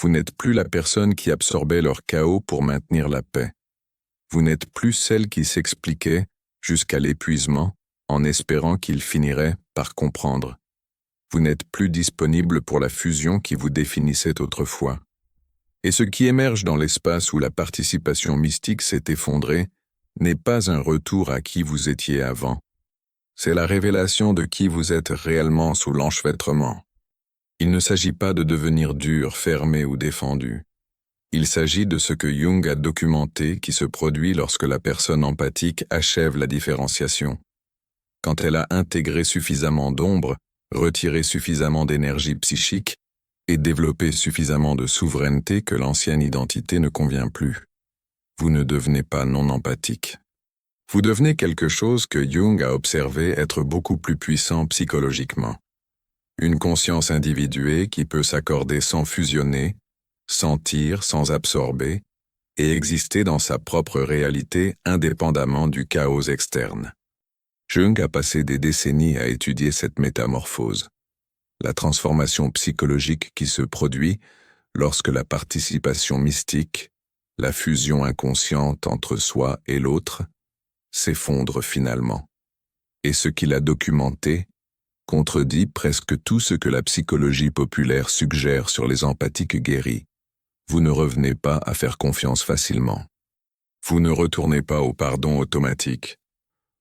Vous n'êtes plus la personne qui absorbait leur chaos pour maintenir la paix. Vous n'êtes plus celle qui s'expliquait, jusqu'à l'épuisement, en espérant qu'ils finiraient par comprendre. Vous n'êtes plus disponible pour la fusion qui vous définissait autrefois. Et ce qui émerge dans l'espace où la participation mystique s'est effondrée n'est pas un retour à qui vous étiez avant. C'est la révélation de qui vous êtes réellement sous l'enchevêtrement. Il ne s'agit pas de devenir dur, fermé ou défendu. Il s'agit de ce que Jung a documenté qui se produit lorsque la personne empathique achève la différenciation. Quand elle a intégré suffisamment d'ombre, retiré suffisamment d'énergie psychique et développé suffisamment de souveraineté que l'ancienne identité ne convient plus. Vous ne devenez pas non empathique. Vous devenez quelque chose que Jung a observé être beaucoup plus puissant psychologiquement. Une conscience individuée qui peut s'accorder sans fusionner, sentir sans absorber, et exister dans sa propre réalité indépendamment du chaos externe. Jung a passé des décennies à étudier cette métamorphose, la transformation psychologique qui se produit lorsque la participation mystique, la fusion inconsciente entre soi et l'autre, s'effondre finalement. Et ce qu'il a documenté contredit presque tout ce que la psychologie populaire suggère sur les empathiques guéris. Vous ne revenez pas à faire confiance facilement. Vous ne retournez pas au pardon automatique.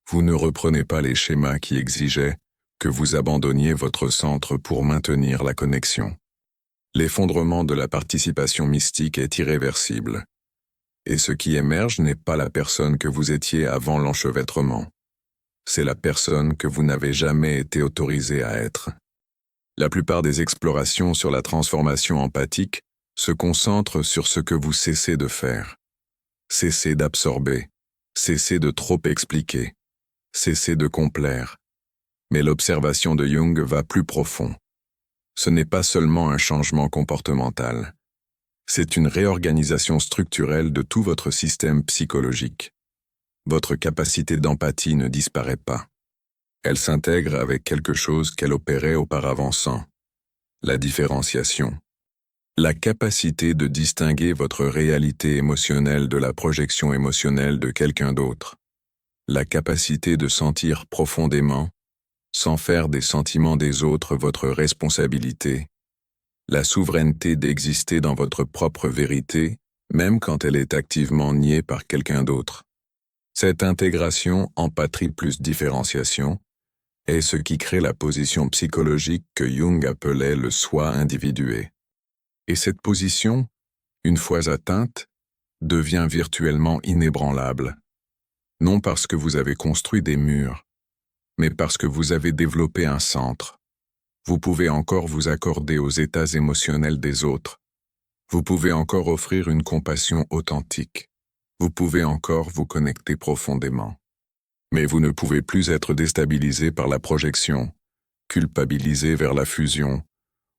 Vous ne reprenez pas les schémas qui exigeaient que vous abandonniez votre centre pour maintenir la connexion. L'effondrement de la participation mystique est irréversible. Et ce qui émerge n'est pas la personne que vous étiez avant l'enchevêtrement. C'est la personne que vous n'avez jamais été autorisé à être. La plupart des explorations sur la transformation empathique se concentrent sur ce que vous cessez de faire. Cessez d'absorber, cessez de trop expliquer, cessez de complaire. Mais l'observation de Jung va plus profond. Ce n'est pas seulement un changement comportemental. C'est une réorganisation structurelle de tout votre système psychologique. Votre capacité d'empathie ne disparaît pas. Elle s'intègre avec quelque chose qu'elle opérait auparavant sans. La différenciation. La capacité de distinguer votre réalité émotionnelle de la projection émotionnelle de quelqu'un d'autre. La capacité de sentir profondément, sans faire des sentiments des autres votre responsabilité. La souveraineté d'exister dans votre propre vérité, même quand elle est activement niée par quelqu'un d'autre. Cette intégration empathie plus différenciation est ce qui crée la position psychologique que Jung appelait le soi individué. Et cette position, une fois atteinte, devient virtuellement inébranlable. Non parce que vous avez construit des murs, mais parce que vous avez développé un centre. Vous pouvez encore vous accorder aux états émotionnels des autres. Vous pouvez encore offrir une compassion authentique. Vous pouvez encore vous connecter profondément. Mais vous ne pouvez plus être déstabilisé par la projection, culpabilisé vers la fusion,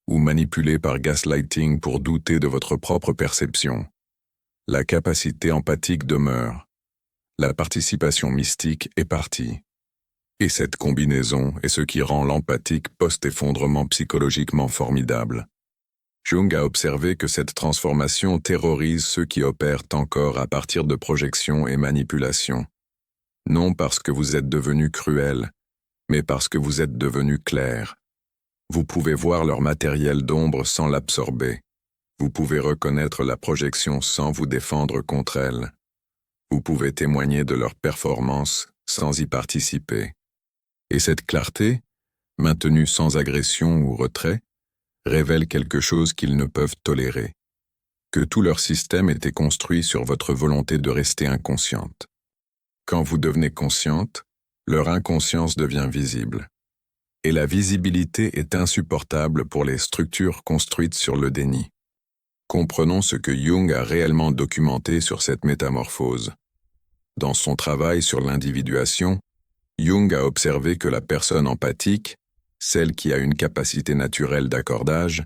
ou manipulé par gaslighting pour douter de votre propre perception. La capacité empathique demeure. La participation mystique est partie. Et cette combinaison est ce qui rend l'empathique post-effondrement psychologiquement formidable. Jung a observé que cette transformation terrorise ceux qui opèrent encore à partir de projections et manipulations. Non parce que vous êtes devenu cruel, mais parce que vous êtes devenu clair. Vous pouvez voir leur matériel d'ombre sans l'absorber. Vous pouvez reconnaître la projection sans vous défendre contre elle. Vous pouvez témoigner de leur performance sans y participer. Et cette clarté, maintenue sans agression ou retrait, révèle quelque chose qu'ils ne peuvent tolérer. Que tout leur système était construit sur votre volonté de rester inconsciente. Quand vous devenez consciente, leur inconscience devient visible. Et la visibilité est insupportable pour les structures construites sur le déni. Comprenons ce que Jung a réellement documenté sur cette métamorphose. Dans son travail sur l'individuation, Jung a observé que la personne empathique, celle qui a une capacité naturelle d'accordage,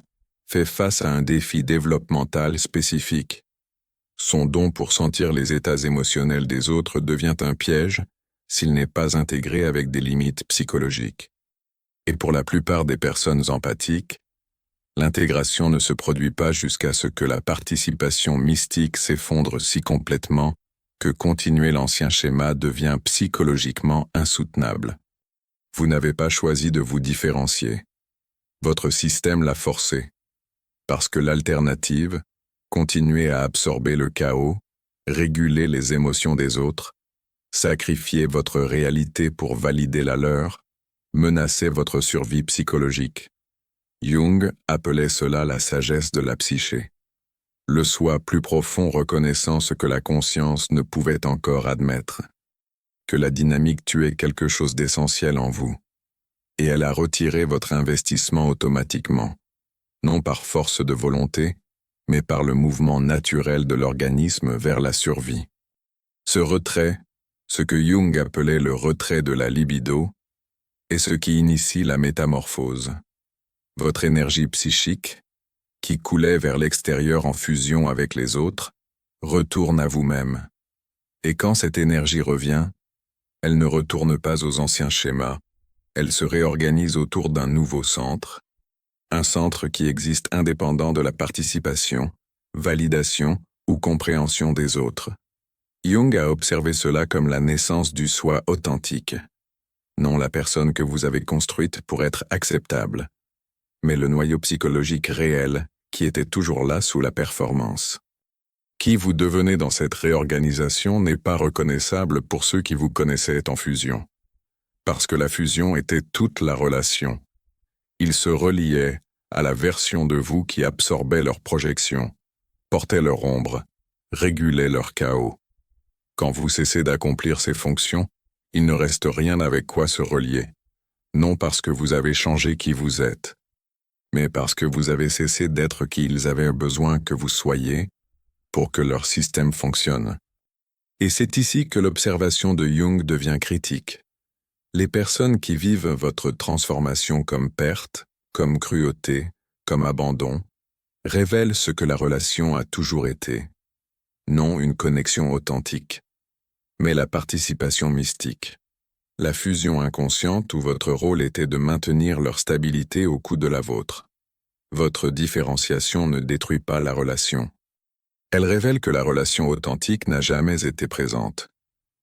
fait face à un défi développemental spécifique. Son don pour sentir les états émotionnels des autres devient un piège s'il n'est pas intégré avec des limites psychologiques. Et pour la plupart des personnes empathiques, L'intégration ne se produit pas jusqu'à ce que la participation mystique s'effondre si complètement que continuer l'ancien schéma devient psychologiquement insoutenable. Vous n'avez pas choisi de vous différencier. Votre système l'a forcé. Parce que l'alternative, continuer à absorber le chaos, réguler les émotions des autres, sacrifier votre réalité pour valider la leur, menaçait votre survie psychologique. Jung appelait cela la sagesse de la psyché. Le soi plus profond reconnaissant ce que la conscience ne pouvait encore admettre. Que la dynamique tuait quelque chose d'essentiel en vous. Et elle a retiré votre investissement automatiquement, non par force de volonté, mais par le mouvement naturel de l'organisme vers la survie. Ce retrait, ce que Jung appelait le retrait de la libido, est ce qui initie la métamorphose. Votre énergie psychique, qui coulait vers l'extérieur en fusion avec les autres, retourne à vous-même. Et quand cette énergie revient, elle ne retourne pas aux anciens schémas, elle se réorganise autour d'un nouveau centre, un centre qui existe indépendant de la participation, validation ou compréhension des autres. Jung a observé cela comme la naissance du soi authentique, non la personne que vous avez construite pour être acceptable, mais le noyau psychologique réel qui était toujours là sous la performance. Qui vous devenez dans cette réorganisation n'est pas reconnaissable pour ceux qui vous connaissaient en fusion. Parce que la fusion était toute la relation. Ils se reliaient à la version de vous qui absorbait leur projection, portait leur ombre, régulait leur chaos. Quand vous cessez d'accomplir ces fonctions, il ne reste rien avec quoi se relier. Non parce que vous avez changé qui vous êtes, mais parce que vous avez cessé d'être qui ils avaient besoin que vous soyez pour que leur système fonctionne. Et c'est ici que l'observation de Jung devient critique. Les personnes qui vivent votre transformation comme perte, comme cruauté, comme abandon, révèlent ce que la relation a toujours été. Non une connexion authentique, mais la participation mystique. La fusion inconsciente où votre rôle était de maintenir leur stabilité au coup de la vôtre. Votre différenciation ne détruit pas la relation. Elle révèle que la relation authentique n'a jamais été présente.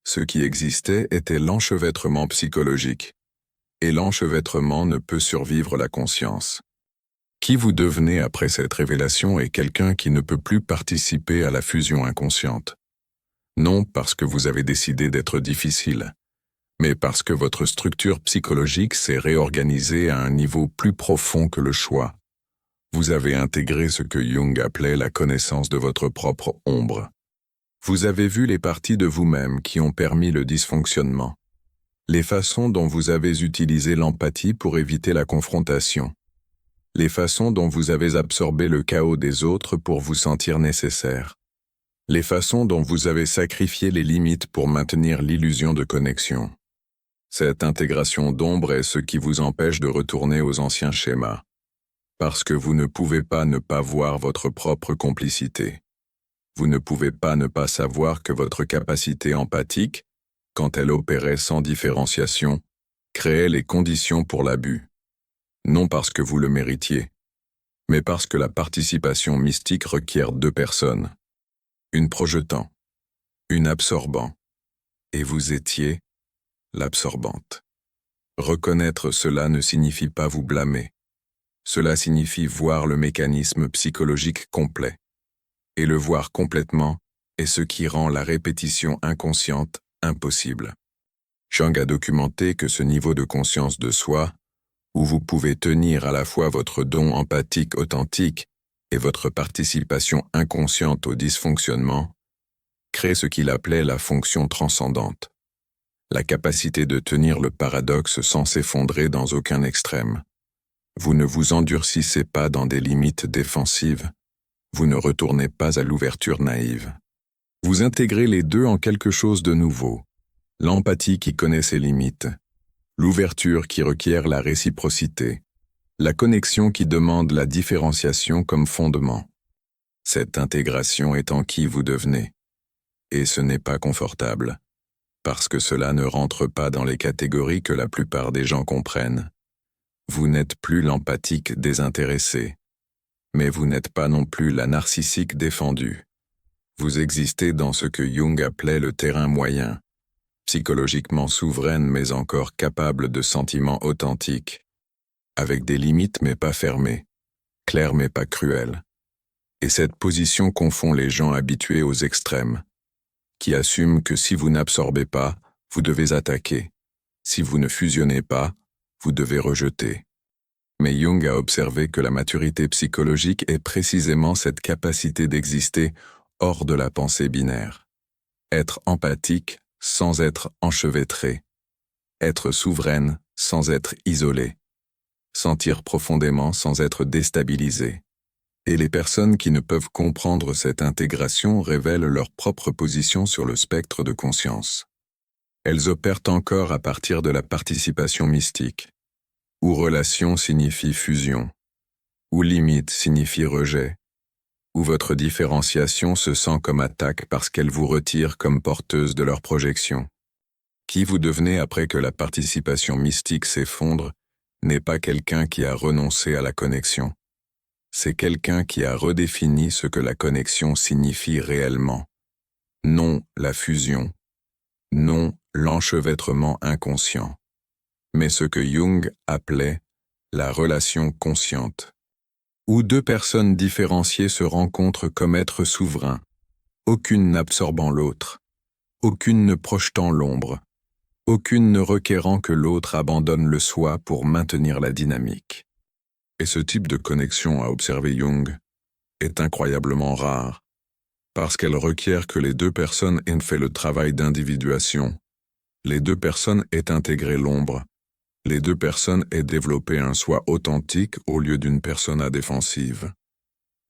Ce qui existait était l'enchevêtrement psychologique. Et l'enchevêtrement ne peut survivre la conscience. Qui vous devenez après cette révélation est quelqu'un qui ne peut plus participer à la fusion inconsciente. Non parce que vous avez décidé d'être difficile, mais parce que votre structure psychologique s'est réorganisée à un niveau plus profond que le choix. Vous avez intégré ce que Jung appelait la connaissance de votre propre ombre. Vous avez vu les parties de vous-même qui ont permis le dysfonctionnement, les façons dont vous avez utilisé l'empathie pour éviter la confrontation, les façons dont vous avez absorbé le chaos des autres pour vous sentir nécessaire, les façons dont vous avez sacrifié les limites pour maintenir l'illusion de connexion. Cette intégration d'ombre est ce qui vous empêche de retourner aux anciens schémas, parce que vous ne pouvez pas ne pas voir votre propre complicité. Vous ne pouvez pas ne pas savoir que votre capacité empathique, quand elle opérait sans différenciation, créait les conditions pour l'abus. Non parce que vous le méritiez, mais parce que la participation mystique requiert deux personnes. Une projetant, une absorbant, et vous étiez l'absorbante. Reconnaître cela ne signifie pas vous blâmer. Cela signifie voir le mécanisme psychologique complet. Et le voir complètement est ce qui rend la répétition inconsciente impossible. Jung a documenté que ce niveau de conscience de soi, où vous pouvez tenir à la fois votre don empathique authentique et votre participation inconsciente au dysfonctionnement, crée ce qu'il appelait la fonction transcendante, la capacité de tenir le paradoxe sans s'effondrer dans aucun extrême. Vous ne vous endurcissez pas dans des limites défensives, vous ne retournez pas à l'ouverture naïve. Vous intégrez les deux en quelque chose de nouveau, l'empathie qui connaît ses limites, l'ouverture qui requiert la réciprocité, la connexion qui demande la différenciation comme fondement. Cette intégration est en qui vous devenez. Et ce n'est pas confortable, parce que cela ne rentre pas dans les catégories que la plupart des gens comprennent. Vous n'êtes plus l'empathique désintéressé. Mais vous n'êtes pas non plus la narcissique défendue. Vous existez dans ce que Jung appelait le terrain moyen, psychologiquement souveraine mais encore capable de sentiments authentiques, avec des limites mais pas fermées, claires mais pas cruelles. Et cette position confond les gens habitués aux extrêmes, qui assument que si vous n'absorbez pas, vous devez attaquer. Si vous ne fusionnez pas, vous devez rejeter. Mais Jung a observé que la maturité psychologique est précisément cette capacité d'exister hors de la pensée binaire. Être empathique sans être enchevêtré. Être souveraine sans être isolé. Sentir profondément sans être déstabilisé. Et les personnes qui ne peuvent comprendre cette intégration révèlent leur propre position sur le spectre de conscience. Elles opèrent encore à partir de la participation mystique, où relation signifie fusion, où limite signifie rejet, où votre différenciation se sent comme attaque parce qu'elle vous retire comme porteuse de leur projection. Qui vous devenez après que la participation mystique s'effondre n'est pas quelqu'un qui a renoncé à la connexion. C'est quelqu'un qui a redéfini ce que la connexion signifie réellement. Non la fusion, non l'enchevêtrement inconscient, mais ce que Jung appelait la relation consciente, où deux personnes différenciées se rencontrent comme êtres souverains, aucune n'absorbant l'autre, aucune ne projetant l'ombre, aucune ne requérant que l'autre abandonne le soi pour maintenir la dynamique. Et ce type de connexion, a observé Jung, est incroyablement rare, parce qu'elle requiert que les deux personnes aient fait le travail d'individuation, les deux personnes aient intégré l'ombre, les deux personnes aient développé un soi authentique au lieu d'une persona défensive.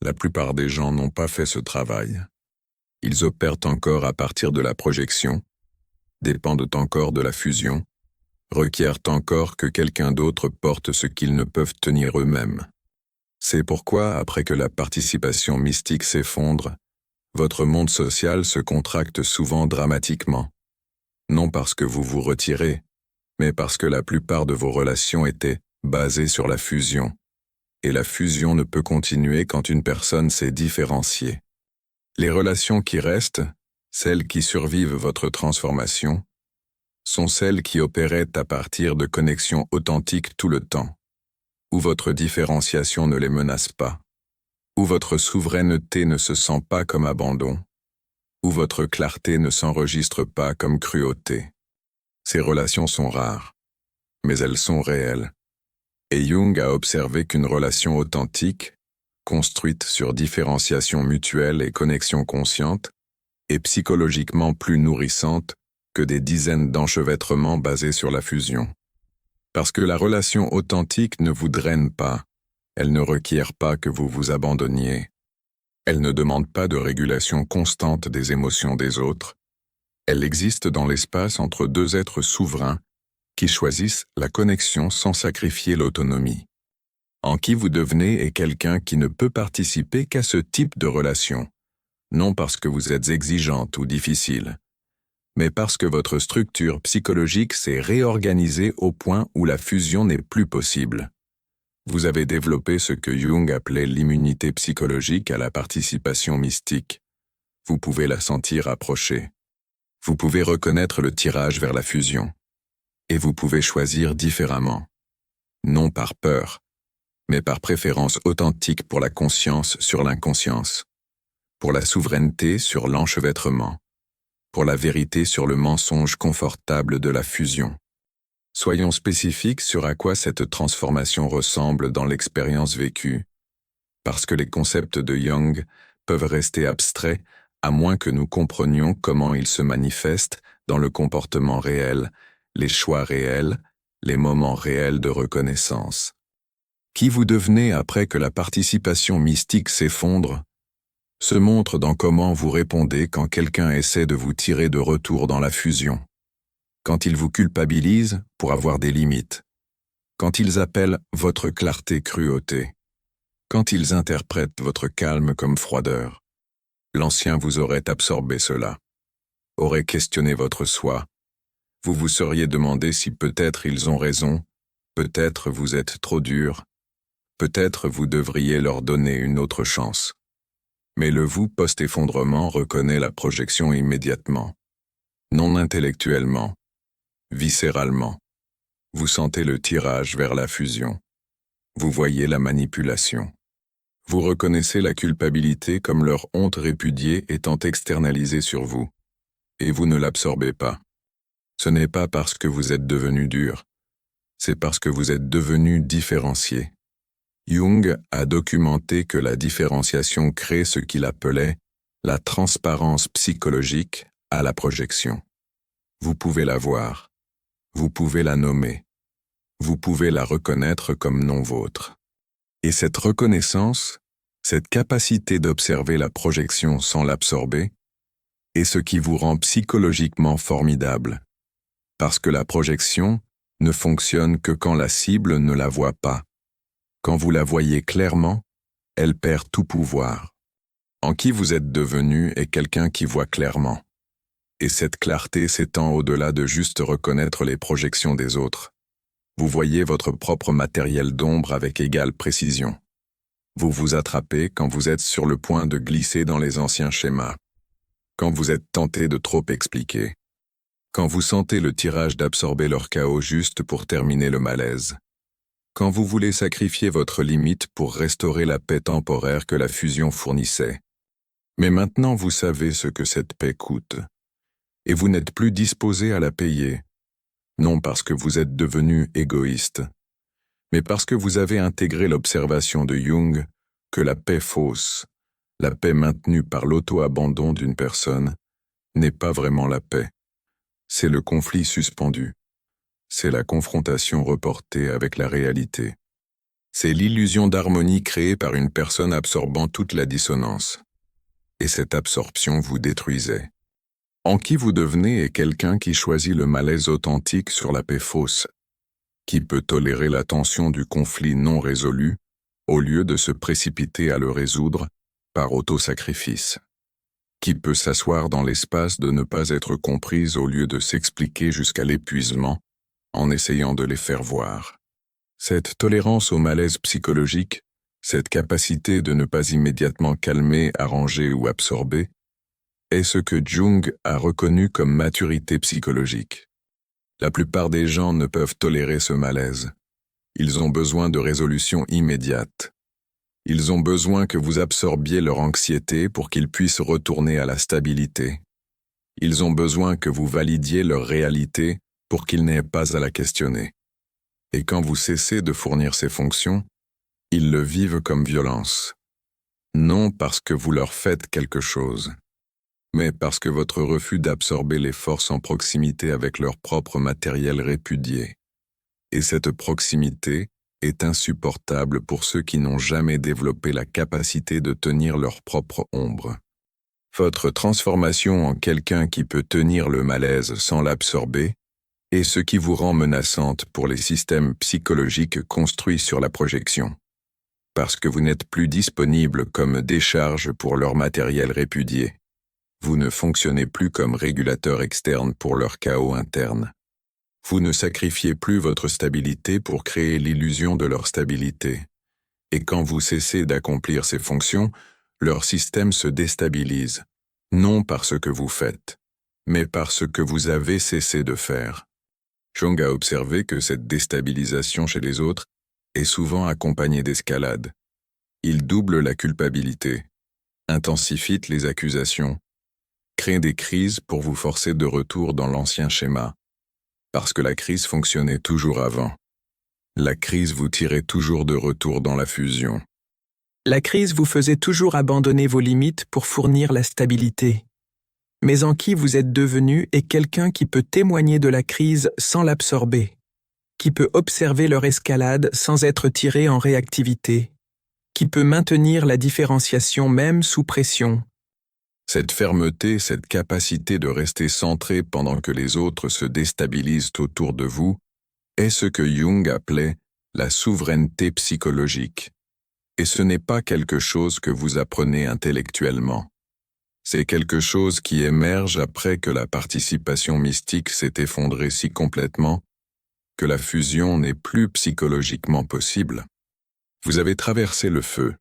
La plupart des gens n'ont pas fait ce travail. Ils opèrent encore à partir de la projection, dépendent encore de la fusion, requièrent encore que quelqu'un d'autre porte ce qu'ils ne peuvent tenir eux-mêmes. C'est pourquoi, après que la participation mystique s'effondre, votre monde social se contracte souvent dramatiquement. Non parce que vous vous retirez, mais parce que la plupart de vos relations étaient basées sur la fusion. Et la fusion ne peut continuer quand une personne s'est différenciée. Les relations qui restent, celles qui survivent votre transformation, sont celles qui opéraient à partir de connexions authentiques tout le temps, où votre différenciation ne les menace pas, où votre souveraineté ne se sent pas comme abandon, où votre clarté ne s'enregistre pas comme cruauté. Ces relations sont rares, mais elles sont réelles. Et Jung a observé qu'une relation authentique, construite sur différenciation mutuelle et connexion consciente, est psychologiquement plus nourrissante que des dizaines d'enchevêtrements basés sur la fusion. Parce que la relation authentique ne vous draine pas, elle ne requiert pas que vous vous abandonniez. Elle ne demande pas de régulation constante des émotions des autres. Elle existe dans l'espace entre deux êtres souverains qui choisissent la connexion sans sacrifier l'autonomie. En qui vous devenez est quelqu'un qui ne peut participer qu'à ce type de relation, non parce que vous êtes exigeante ou difficile, mais parce que votre structure psychologique s'est réorganisée au point où la fusion n'est plus possible. Vous avez développé ce que Jung appelait l'immunité psychologique à la participation mystique. Vous pouvez la sentir approcher. Vous pouvez reconnaître le tirage vers la fusion. Et vous pouvez choisir différemment. Non par peur, mais par préférence authentique pour la conscience sur l'inconscience, pour la souveraineté sur l'enchevêtrement, pour la vérité sur le mensonge confortable de la fusion. Soyons spécifiques sur à quoi cette transformation ressemble dans l'expérience vécue, parce que les concepts de Jung peuvent rester abstraits à moins que nous comprenions comment ils se manifestent dans le comportement réel, les choix réels, les moments réels de reconnaissance. Qui vous devenez après que la participation mystique s'effondre se montre dans comment vous répondez quand quelqu'un essaie de vous tirer de retour dans la fusion, quand il vous culpabilise pour avoir des limites, quand ils appellent votre clarté cruauté, quand ils interprètent votre calme comme froideur. L'ancien vous aurait absorbé cela, aurait questionné votre soi. Vous vous seriez demandé si peut-être ils ont raison, peut-être vous êtes trop dur, Peut-être vous devriez leur donner une autre chance. Mais le vous post-effondrement reconnaît la projection immédiatement. Non intellectuellement, viscéralement. Vous sentez le tirage vers la fusion. Vous voyez la manipulation. Vous reconnaissez la culpabilité comme leur honte répudiée étant externalisée sur vous. Et vous ne l'absorbez pas. Ce n'est pas parce que vous êtes devenu dur, c'est parce que vous êtes devenu différencié. Jung a documenté que la différenciation crée ce qu'il appelait la transparence psychologique à la projection. Vous pouvez la voir, vous pouvez la nommer, vous pouvez la reconnaître comme non vôtre. Et cette reconnaissance, cette capacité d'observer la projection sans l'absorber, est ce qui vous rend psychologiquement formidable. Parce que la projection ne fonctionne que quand la cible ne la voit pas. Quand vous la voyez clairement, elle perd tout pouvoir. En qui vous êtes devenu est quelqu'un qui voit clairement. Et cette clarté s'étend au-delà de juste reconnaître les projections des autres. Vous voyez votre propre matériel d'ombre avec égale précision. Vous vous attrapez quand vous êtes sur le point de glisser dans les anciens schémas. Quand vous êtes tenté de trop expliquer. Quand vous sentez le tirage d'absorber leur chaos juste pour terminer le malaise. Quand vous voulez sacrifier votre limite pour restaurer la paix temporaire que la fusion fournissait. Mais maintenant vous savez ce que cette paix coûte. Et vous n'êtes plus disposé à la payer. Non parce que vous êtes devenu égoïste, mais parce que vous avez intégré l'observation de Jung que la paix fausse, la paix maintenue par l'auto-abandon d'une personne, n'est pas vraiment la paix. C'est le conflit suspendu. C'est la confrontation reportée avec la réalité. C'est l'illusion d'harmonie créée par une personne absorbant toute la dissonance. Et cette absorption vous détruisait. En qui vous devenez est quelqu'un qui choisit le malaise authentique sur la paix fausse, qui peut tolérer la tension du conflit non résolu, au lieu de se précipiter à le résoudre par autosacrifice, qui peut s'asseoir dans l'espace de ne pas être comprise au lieu de s'expliquer jusqu'à l'épuisement, en essayant de les faire voir. Cette tolérance au malaise psychologique, cette capacité de ne pas immédiatement calmer, arranger ou absorber, est ce que Jung a reconnu comme maturité psychologique. La plupart des gens ne peuvent tolérer ce malaise. Ils ont besoin de résolution immédiate. Ils ont besoin que vous absorbiez leur anxiété pour qu'ils puissent retourner à la stabilité. Ils ont besoin que vous validiez leur réalité pour qu'ils n'aient pas à la questionner. Et quand vous cessez de fournir ces fonctions, ils le vivent comme violence. Non parce que vous leur faites quelque chose, mais parce que votre refus d'absorber les forces en proximité avec leur propre matériel répudié. Et cette proximité est insupportable pour ceux qui n'ont jamais développé la capacité de tenir leur propre ombre. Votre transformation en quelqu'un qui peut tenir le malaise sans l'absorber est ce qui vous rend menaçante pour les systèmes psychologiques construits sur la projection. Parce que vous n'êtes plus disponible comme décharge pour leur matériel répudié. Vous ne fonctionnez plus comme régulateur externe pour leur chaos interne. Vous ne sacrifiez plus votre stabilité pour créer l'illusion de leur stabilité. Et quand vous cessez d'accomplir ces fonctions, leur système se déstabilise, non par ce que vous faites, mais par ce que vous avez cessé de faire. Jung a observé que cette déstabilisation chez les autres est souvent accompagnée d'escalade. Il double la culpabilité, intensifie les accusations, crée des crises pour vous forcer de retour dans l'ancien schéma, parce que la crise fonctionnait toujours avant. La crise vous tirait toujours de retour dans la fusion. La crise vous faisait toujours abandonner vos limites pour fournir la stabilité. Mais en qui vous êtes devenu est quelqu'un qui peut témoigner de la crise sans l'absorber, qui peut observer leur escalade sans être tiré en réactivité, qui peut maintenir la différenciation même sous pression. Cette fermeté, cette capacité de rester centré pendant que les autres se déstabilisent autour de vous, est ce que Jung appelait la souveraineté psychologique. Et ce n'est pas quelque chose que vous apprenez intellectuellement. C'est quelque chose qui émerge après que la participation mystique s'est effondrée si complètement que la fusion n'est plus psychologiquement possible. Vous avez traversé le feu.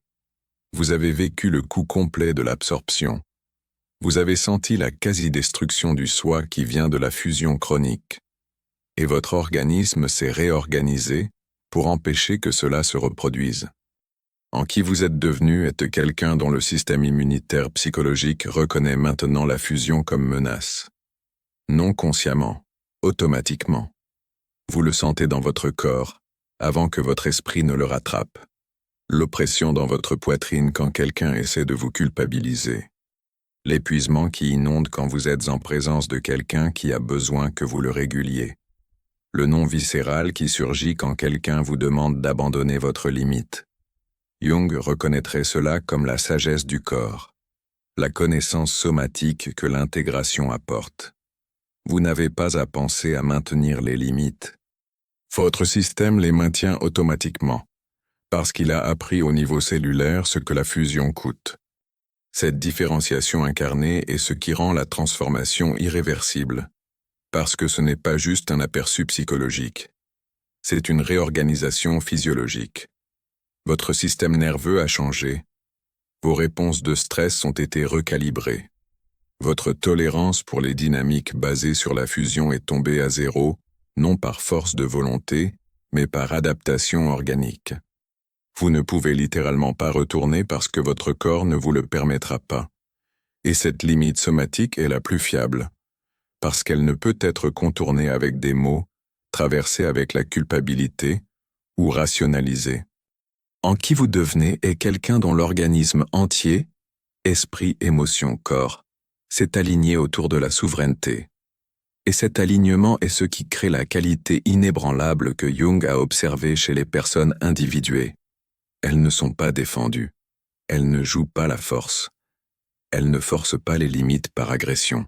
Vous avez vécu le coup complet de l'absorption. Vous avez senti la quasi-destruction du soi qui vient de la fusion chronique. Et votre organisme s'est réorganisé pour empêcher que cela se reproduise. En qui vous êtes devenu est quelqu'un dont le système immunitaire psychologique reconnaît maintenant la fusion comme menace. Non consciemment, automatiquement. Vous le sentez dans votre corps, avant que votre esprit ne le rattrape. L'oppression dans votre poitrine quand quelqu'un essaie de vous culpabiliser. L'épuisement qui inonde quand vous êtes en présence de quelqu'un qui a besoin que vous le réguliez. Le non viscéral qui surgit quand quelqu'un vous demande d'abandonner votre limite. Jung reconnaîtrait cela comme la sagesse du corps, la connaissance somatique que l'intégration apporte. Vous n'avez pas à penser à maintenir les limites. Votre système les maintient automatiquement, parce qu'il a appris au niveau cellulaire ce que la fusion coûte. Cette différenciation incarnée est ce qui rend la transformation irréversible, parce que ce n'est pas juste un aperçu psychologique. C'est une réorganisation physiologique. Votre système nerveux a changé. Vos réponses de stress ont été recalibrées. Votre tolérance pour les dynamiques basées sur la fusion est tombée à zéro, non par force de volonté, mais par adaptation organique. Vous ne pouvez littéralement pas retourner parce que votre corps ne vous le permettra pas. Et cette limite somatique est la plus fiable, parce qu'elle ne peut être contournée avec des mots, traversée avec la culpabilité ou rationalisée. En qui vous devenez est quelqu'un dont l'organisme entier, esprit, émotion, corps, s'est aligné autour de la souveraineté. Et cet alignement est ce qui crée la qualité inébranlable que Jung a observée chez les personnes individuées. Elles ne sont pas défendues. Elles ne jouent pas la force. Elles ne forcent pas les limites par agression.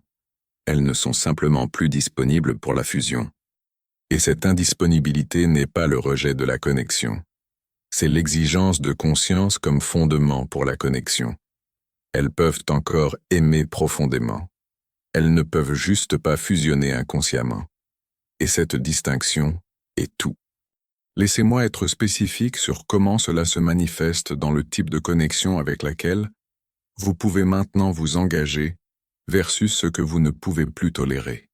Elles ne sont simplement plus disponibles pour la fusion. Et cette indisponibilité n'est pas le rejet de la connexion. C'est l'exigence de conscience comme fondement pour la connexion. Elles peuvent encore aimer profondément. Elles ne peuvent juste pas fusionner inconsciemment. Et cette distinction est tout. Laissez-moi être spécifique sur comment cela se manifeste dans le type de connexion avec laquelle vous pouvez maintenant vous engager versus ce que vous ne pouvez plus tolérer.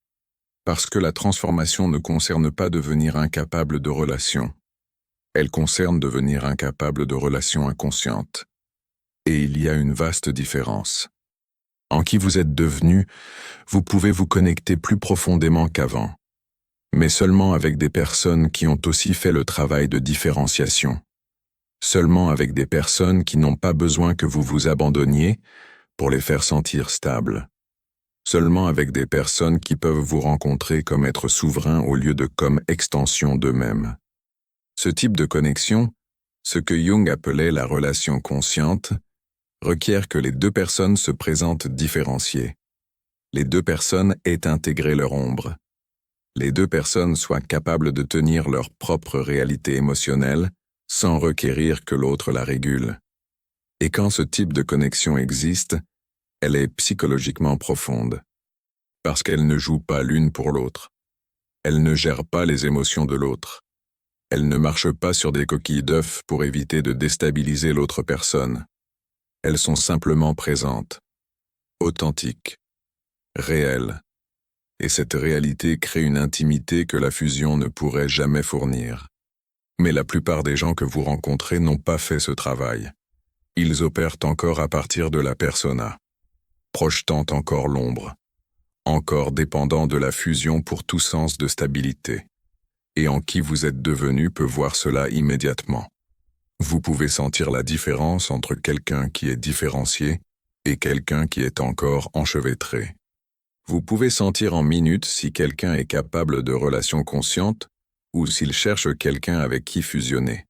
Parce que la transformation ne concerne pas devenir incapable de relation. Elle concerne devenir incapable de relation inconsciente. Et il y a une vaste différence. En qui vous êtes devenu, vous pouvez vous connecter plus profondément qu'avant, mais seulement avec des personnes qui ont aussi fait le travail de différenciation. Seulement avec des personnes qui n'ont pas besoin que vous vous abandonniez pour les faire sentir stables. Seulement avec des personnes qui peuvent vous rencontrer comme être souverain au lieu de comme extension d'eux-mêmes. Ce type de connexion, ce que Jung appelait la relation consciente, requiert que les deux personnes se présentent différenciées. Les deux personnes aient intégré leur ombre. Les deux personnes soient capables de tenir leur propre réalité émotionnelle sans requérir que l'autre la régule. Et quand ce type de connexion existe, elle est psychologiquement profonde. Parce qu'elle ne joue pas l'une pour l'autre. Elle ne gère pas les émotions de l'autre. Elle ne marche pas sur des coquilles d'œufs pour éviter de déstabiliser l'autre personne. Elles sont simplement présentes, authentiques, réelles. Et cette réalité crée une intimité que la fusion ne pourrait jamais fournir. Mais la plupart des gens que vous rencontrez n'ont pas fait ce travail. Ils opèrent encore à partir de la persona, projetant encore l'ombre, encore dépendant de la fusion pour tout sens de stabilité. Et en qui vous êtes devenu peut voir cela immédiatement. Vous pouvez sentir la différence entre quelqu'un qui est différencié et quelqu'un qui est encore enchevêtré. Vous pouvez sentir en minutes si quelqu'un est capable de relations conscientes ou s'il cherche quelqu'un avec qui fusionner.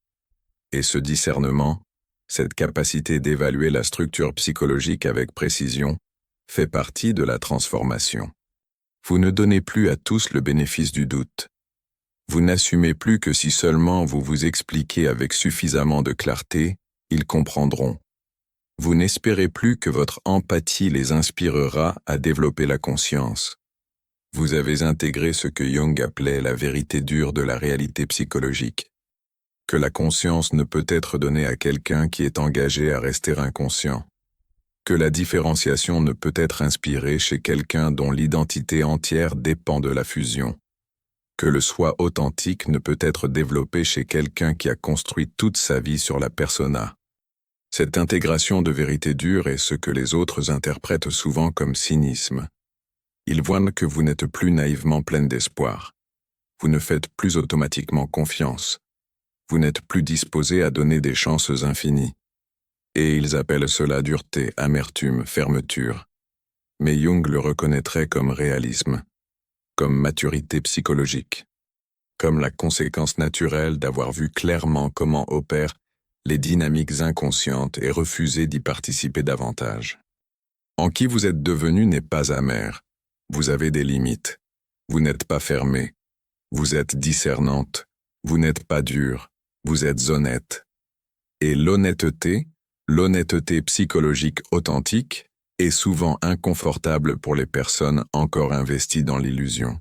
Et ce discernement, cette capacité d'évaluer la structure psychologique avec précision, fait partie de la transformation. Vous ne donnez plus à tous le bénéfice du doute. Vous n'assumez plus que si seulement vous vous expliquez avec suffisamment de clarté, ils comprendront. Vous n'espérez plus que votre empathie les inspirera à développer la conscience. Vous avez intégré ce que Jung appelait la vérité dure de la réalité psychologique. que la conscience ne peut être donnée à quelqu'un qui est engagé à rester inconscient, que la différenciation ne peut être inspirée chez quelqu'un dont l'identité entière dépend de la fusion, que le soi authentique ne peut être développé chez quelqu'un qui a construit toute sa vie sur la persona. Cette intégration de vérité dure est ce que les autres interprètent souvent comme cynisme. Ils voient que vous n'êtes plus naïvement pleine d'espoir. Vous ne faites plus automatiquement confiance. Vous n'êtes plus disposé à donner des chances infinies. Et ils appellent cela dureté, amertume, fermeture. Mais Jung le reconnaîtrait comme réalisme, comme maturité psychologique, comme la conséquence naturelle d'avoir vu clairement comment opèrent les dynamiques inconscientes et refuser d'y participer davantage. En qui vous êtes devenu n'est pas amer. Vous avez des limites. Vous n'êtes pas fermé. Vous êtes discernante. Vous n'êtes pas dur. Vous êtes honnête. Et l'honnêteté psychologique authentique, est souvent inconfortable pour les personnes encore investies dans l'illusion.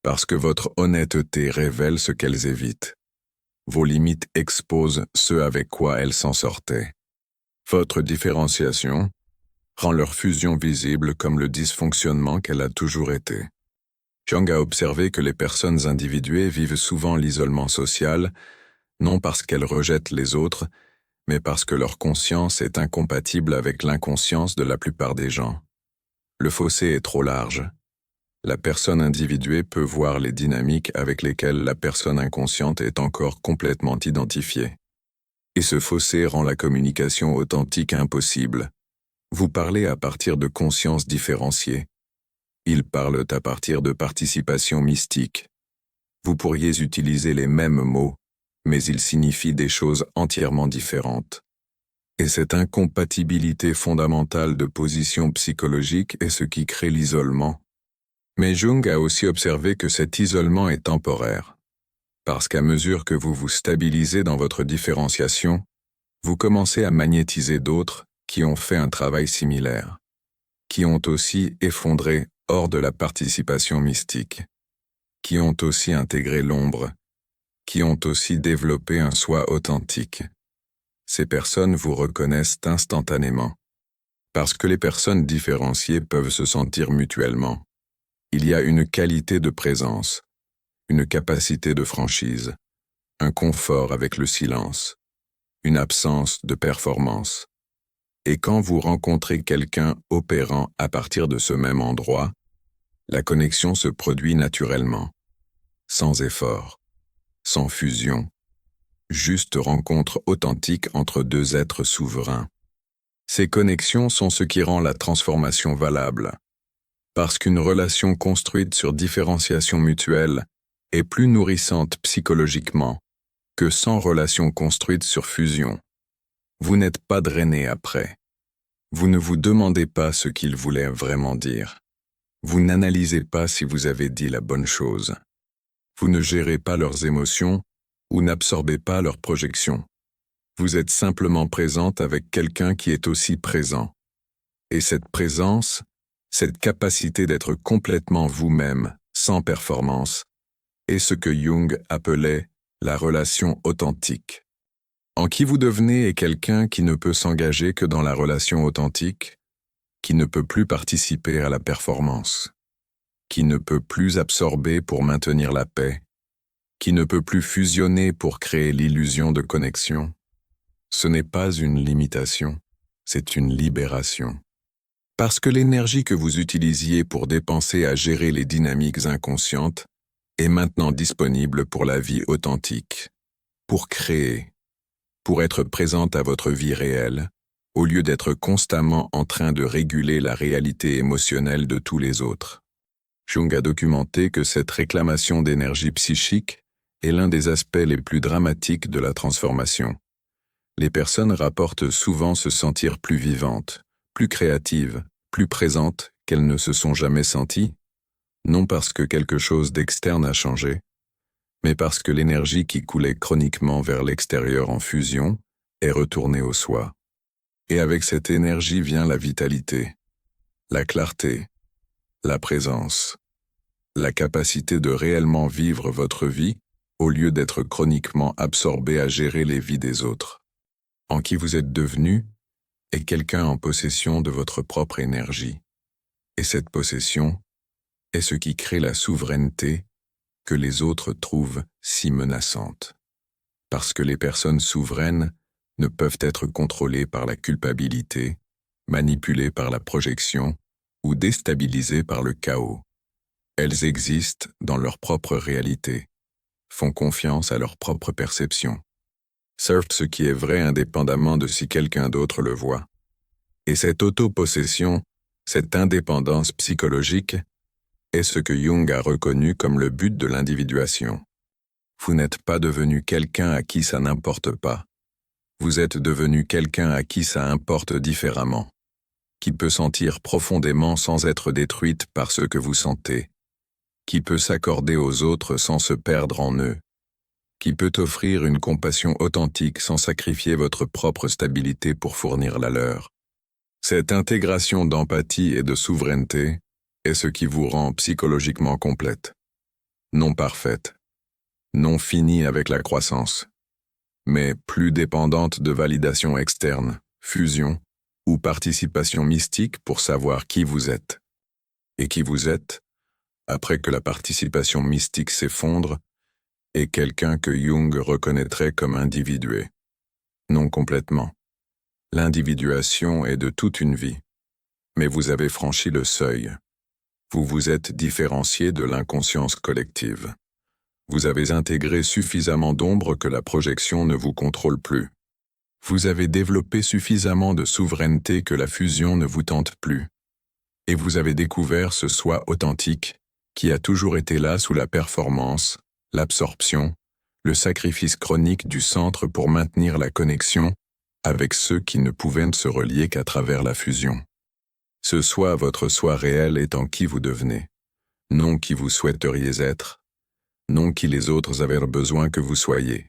Parce que votre honnêteté révèle ce qu'elles évitent. Vos limites exposent ce avec quoi elles s'en sortaient. Votre différenciation rend leur fusion visible comme le dysfonctionnement qu'elle a toujours été. Jung a observé que les personnes individuées vivent souvent l'isolement social, non parce qu'elles rejettent les autres, mais parce que leur conscience est incompatible avec l'inconscience de la plupart des gens. Le fossé est trop large. La personne individuée peut voir les dynamiques avec lesquelles la personne inconsciente est encore complètement identifiée. Et ce fossé rend la communication authentique impossible. Vous parlez à partir de consciences différenciées. Ils parlent à partir de participation mystique. Vous pourriez utiliser les mêmes mots, mais ils signifient des choses entièrement différentes. Et cette incompatibilité fondamentale de position psychologique est ce qui crée l'isolement. Mais Jung a aussi observé que cet isolement est temporaire, parce qu'à mesure que vous vous stabilisez dans votre différenciation, vous commencez à magnétiser d'autres qui ont fait un travail similaire, qui ont aussi effondré hors de la participation mystique, qui ont aussi intégré l'ombre, qui ont aussi développé un soi authentique. Ces personnes vous reconnaissent instantanément, parce que les personnes différenciées peuvent se sentir mutuellement. Il y a une qualité de présence, une capacité de franchise, un confort avec le silence, une absence de performance. Et quand vous rencontrez quelqu'un opérant à partir de ce même endroit, la connexion se produit naturellement, sans effort, sans fusion, juste rencontre authentique entre deux êtres souverains. Ces connexions sont ce qui rend la transformation valable. Parce qu'une relation construite sur différenciation mutuelle est plus nourrissante psychologiquement que sans relation construite sur fusion. Vous n'êtes pas drainé après. Vous ne vous demandez pas ce qu'ils voulaient vraiment dire. Vous n'analysez pas si vous avez dit la bonne chose. Vous ne gérez pas leurs émotions ou n'absorbez pas leurs projections. Vous êtes simplement présente avec quelqu'un qui est aussi présent. Et cette présence, cette capacité d'être complètement vous-même, sans performance, est ce que Jung appelait la relation authentique. En qui vous devenez est quelqu'un qui ne peut s'engager que dans la relation authentique, qui ne peut plus participer à la performance, qui ne peut plus absorber pour maintenir la paix, qui ne peut plus fusionner pour créer l'illusion de connexion. Ce n'est pas une limitation, c'est une libération. Parce que l'énergie que vous utilisiez pour dépenser à gérer les dynamiques inconscientes est maintenant disponible pour la vie authentique, pour créer, pour être présente à votre vie réelle, au lieu d'être constamment en train de réguler la réalité émotionnelle de tous les autres. Jung a documenté que cette réclamation d'énergie psychique est l'un des aspects les plus dramatiques de la transformation. Les personnes rapportent souvent se sentir plus vivantes, plus créatives, plus présentes qu'elles ne se sont jamais senties, non parce que quelque chose d'externe a changé, mais parce que l'énergie qui coulait chroniquement vers l'extérieur en fusion est retournée au soi. Et avec cette énergie vient la vitalité, la clarté, la présence, la capacité de réellement vivre votre vie au lieu d'être chroniquement absorbé à gérer les vies des autres. En qui vous êtes devenu est quelqu'un en possession de votre propre énergie. Et cette possession est ce qui crée la souveraineté que les autres trouvent si menaçante. Parce que les personnes souveraines ne peuvent être contrôlées par la culpabilité, manipulées par la projection ou déstabilisées par le chaos. Elles existent dans leur propre réalité, font confiance à leur propre perception, savent ce qui est vrai indépendamment de si quelqu'un d'autre le voit. Et cette autopossession, cette indépendance psychologique, est ce que Jung a reconnu comme le but de l'individuation. Vous n'êtes pas devenu quelqu'un à qui ça n'importe pas. Vous êtes devenu quelqu'un à qui ça importe différemment, qui peut sentir profondément sans être détruite par ce que vous sentez, qui peut s'accorder aux autres sans se perdre en eux, qui peut offrir une compassion authentique sans sacrifier votre propre stabilité pour fournir la leur. Cette intégration d'empathie et de souveraineté est ce qui vous rend psychologiquement complète, non parfaite, non finie avec la croissance, mais plus dépendante de validation externe, fusion ou participation mystique pour savoir qui vous êtes. Et qui vous êtes, après que la participation mystique s'effondre, est quelqu'un que Jung reconnaîtrait comme individué. Non complètement. L'individuation est de toute une vie. Mais vous avez franchi le seuil. Vous vous êtes différencié de l'inconscience collective. Vous avez intégré suffisamment d'ombre que la projection ne vous contrôle plus. Vous avez développé suffisamment de souveraineté que la fusion ne vous tente plus. Et vous avez découvert ce soi authentique qui a toujours été là sous la performance, l'absorption, le sacrifice chronique du centre pour maintenir la connexion avec ceux qui ne pouvaient se relier qu'à travers la fusion. Ce soi, votre soi réel, est en qui vous devenez, non qui vous souhaiteriez être, non qui les autres avaient besoin que vous soyez,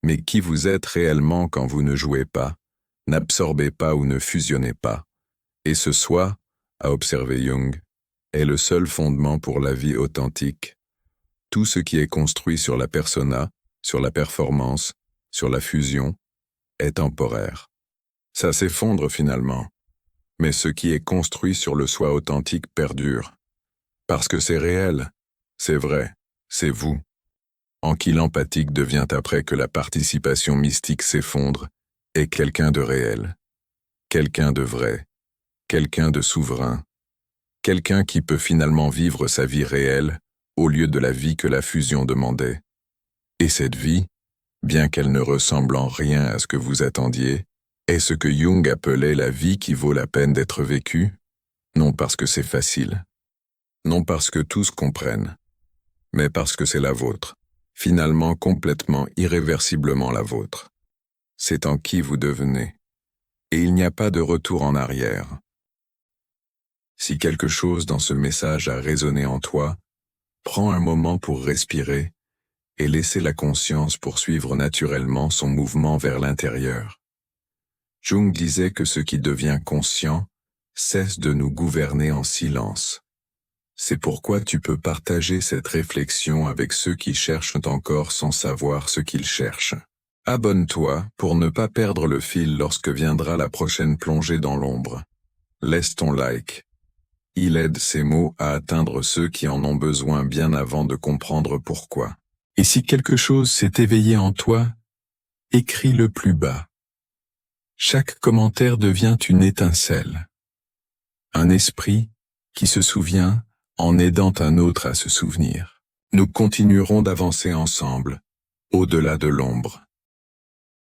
mais qui vous êtes réellement quand vous ne jouez pas, n'absorbez pas ou ne fusionnez pas. Et ce soi, a observé Jung, est le seul fondement pour la vie authentique. Tout ce qui est construit sur la persona, sur la performance, sur la fusion, est temporaire. Ça s'effondre finalement. Mais ce qui est construit sur le soi authentique perdure. Parce que c'est réel, c'est vrai, c'est vous. En qui l'empathique devient après que la participation mystique s'effondre, est quelqu'un de réel, quelqu'un de vrai, quelqu'un de souverain, quelqu'un qui peut finalement vivre sa vie réelle au lieu de la vie que la fusion demandait. Et cette vie, bien qu'elle ne ressemble en rien à ce que vous attendiez, est ce que Jung appelait la vie qui vaut la peine d'être vécue, non parce que c'est facile, non parce que tous comprennent, mais parce que c'est la vôtre, finalement complètement irréversiblement la vôtre. C'est en qui vous devenez, et il n'y a pas de retour en arrière. Si quelque chose dans ce message a résonné en toi, prends un moment pour respirer et laisser la conscience poursuivre naturellement son mouvement vers l'intérieur. Jung disait que ce qui devient conscient cesse de nous gouverner en silence. C'est pourquoi tu peux partager cette réflexion avec ceux qui cherchent encore sans savoir ce qu'ils cherchent. Abonne-toi pour ne pas perdre le fil lorsque viendra la prochaine plongée dans l'ombre. Laisse ton like. Il aide ces mots à atteindre ceux qui en ont besoin bien avant de comprendre pourquoi. Et si quelque chose s'est éveillé en toi, écris-le plus bas. Chaque commentaire devient une étincelle. Un esprit qui se souvient en aidant un autre à se souvenir. Nous continuerons d'avancer ensemble, au-delà de l'ombre.